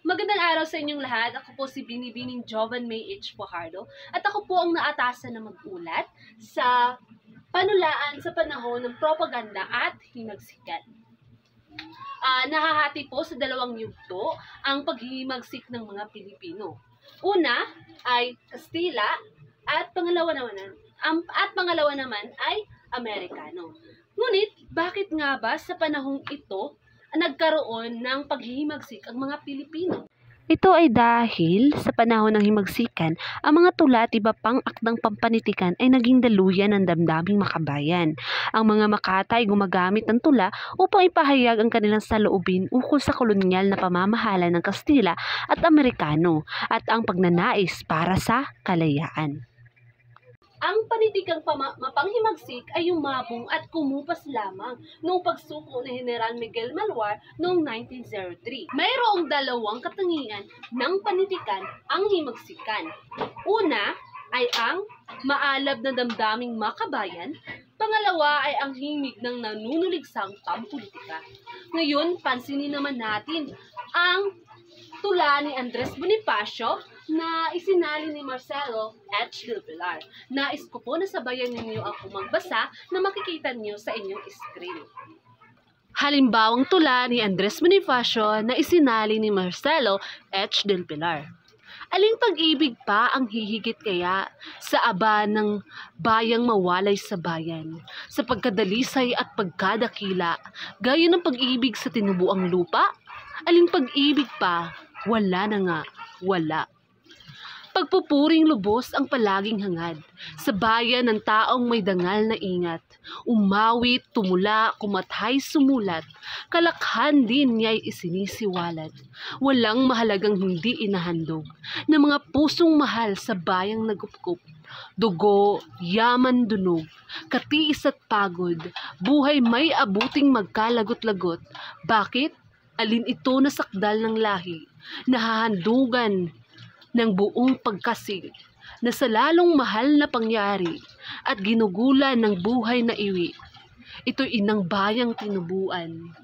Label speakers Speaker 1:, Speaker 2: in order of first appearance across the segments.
Speaker 1: Magandang araw sa inyong lahat. Ako po si Binibining Jovan May H. Fajardo at ako po ang naatasan na mag-ulat sa panulaan sa panahon ng propaganda at himagsikan. Nahahati po sa dalawang yugto ang paghihimagsik ng mga Pilipino. Una ay Kastila at pangalawa naman ay Amerikano. Ngunit bakit nga ba sa panahong ito nagkaroon ng paghihimagsik ang mga Pilipino?
Speaker 2: Ito ay dahil sa panahon ng himagsikan, ang mga tula at iba pang akdang pampanitikan ay naging daluyan ng damdaming makabayan. Ang mga Makata ay gumagamit ng tula upang ipahayag ang kanilang saloobin ukol sa kolonyal na pamamahala ng Kastila at Amerikano at ang pagnanais para sa kalayaan.
Speaker 1: Ang panitikang mapanghimagsik ay umabong at kumupas lamang noong pagsuko ni General Miguel Malvar noong 1903. Mayroong dalawang katangian ng panitikan ang himagsikan. Una ay ang maalab na damdaming makabayan, pangalawa ay ang himig ng nanunuligsang pampulitika. Ngayon, pansinin naman natin ang tula ni Andres Bonifacio na isinali ni Marcelo H. Del Pilar. Nais ko po na sabayan ninyo ako magbasa na makikita niyo sa inyong screen.
Speaker 2: Halimbawang tula ni Andres Bonifacio na isinali ni Marcelo H. Del Pilar. Aling pag-ibig pa ang hihigit kaya sa aba ng bayang mawalay sa bayan, sa pagkadalisay at pagkadakila, gaya ng pag-ibig sa tinubuang lupa? Aling pag-ibig pa? Wala na nga, wala. Pagpupuring lubos ang palaging hangad, sa bayan ng taong may dangal na ingat, umawit, tumula, kumathay, sumulat, kalakhan din niya'y isinisiwalat, walang mahalagang hindi inahandog, na mga pusong mahal sa bayang nagupkup, dugo, yaman dunog, katiis at pagod, buhay may abuting magkalagot-lagot. Bakit? Alin ito na sakdal ng lahi, nahahandugan ng buong pagkasig, na sa lalong mahal na pangyari at ginugulan ng buhay na iwi. Ito'y inang bayang tinubuan.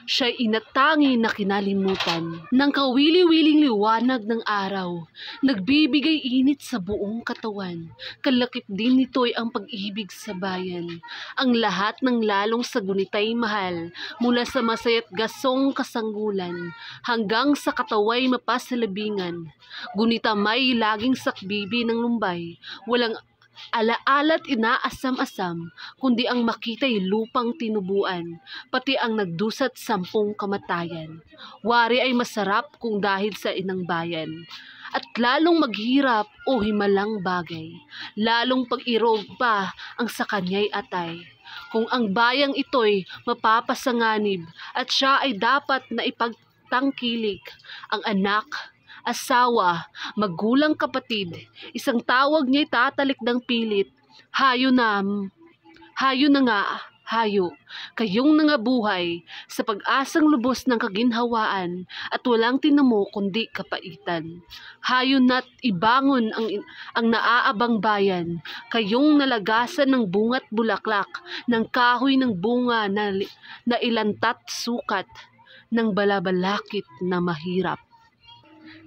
Speaker 2: Siya'y inatangi na kinalimutan ng kawili-wiling liwanag ng araw, nagbibigay init sa buong katawan. Kalakip din nito'y ang pag-ibig sa bayan. Ang lahat ng lalong sa gunitay mahal, mula sa masaya't gasong kasanggulan, hanggang sa kataway mapasalabingan. Gunita may laging sakbibi ng lumbay, walang alaala't inaasam-asam, kundi ang makita'y lupang tinubuan, pati ang nagdusat 10 kamatayan. Wari ay masarap kung dahil sa inang bayan, at lalong maghirap o himalang bagay, lalong pag-irog pa ang sa kanya'y atay. Kung ang bayang ito'y mapapasanganib, at siya ay dapat na ipagtangkilik, ang anak, asawa, magulang, kapatid, isang tawag niya'y tatalik ng pilit. Hayo na nga, hayo, kayong nangabuhay sa pag-asang lubos ng kaginhawaan at walang tinamo kundi kapaitan. Hayo na't ibangon ang naaabang bayan, kayong nalagasan ng bunga't bulaklak, ng kahoy ng bunga na ilantat sukat, ng balabalakit na mahirap.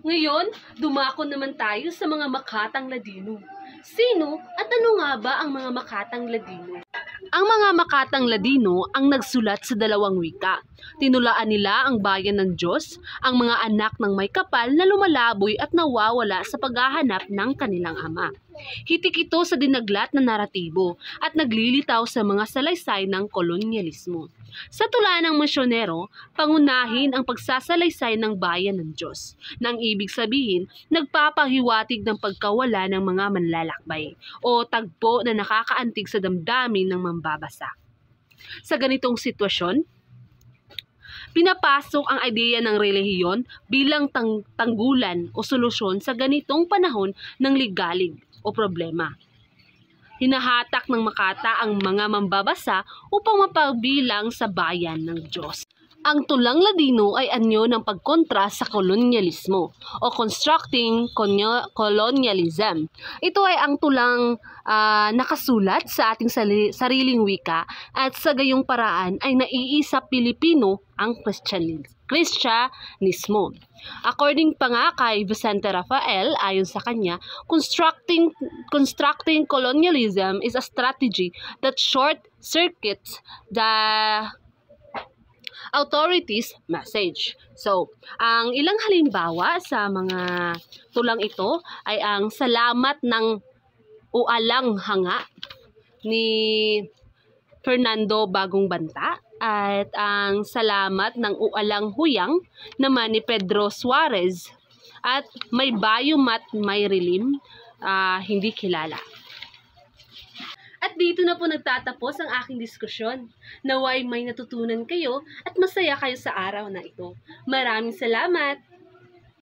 Speaker 1: Ngayon, dumako naman tayo sa mga Makatang Ladino. Sino at ano nga ba ang mga Makatang Ladino?
Speaker 2: Ang mga Makatang Ladino ang nagsulat sa dalawang wika. Tinulaan nila ang bayan ng Diyos, ang mga anak ng may kapal na lumalaboy at nawawala sa paghahanap ng kanilang ama. Hitik ito sa dinaglat na naratibo at naglilitaw sa mga salaysay ng kolonyalismo. Sa tula ng misyonero, pangunahin ang pagsasalaysay ng bayan ng Diyos, na ang ibig sabihin, nagpapahiwatig ng pagkawala ng mga manlalakbay o tagpo na nakakaantig sa damdamin ng mambabasa. Sa ganitong sitwasyon, pinapasok ang ideya ng relihiyon bilang tanggulan o solusyon sa ganitong panahon ng ligalig o problema. Hinahatak ng Makata ang mga mambabasa upang mapagbilang sa bayan ng Diyos. Ang tulang Ladino ay anyo ng pagkontra sa kolonyalismo o constructing colonialism. Ito ay ang tulang nakasulat sa ating sariling wika at sa gayong paraan ay naiisa Pilipino ang Kristyanismo. According pa nga kay Vicente Rafael, ayon sa kanya, constructing colonialism is a strategy that short-circuits the authorities' message. So, ang ilang halimbawa sa mga tulang ito ay ang salamat ng ualang hanga ni Fernando Bagong Banta at ang salamat ng ualang huyang naman ni Pedro Suarez at may bayumat may rilim hindi kilala. At dito na po nagtatapos ang aking diskusyon. Naway may natutunan kayo at masaya kayo sa araw na ito. Maraming salamat!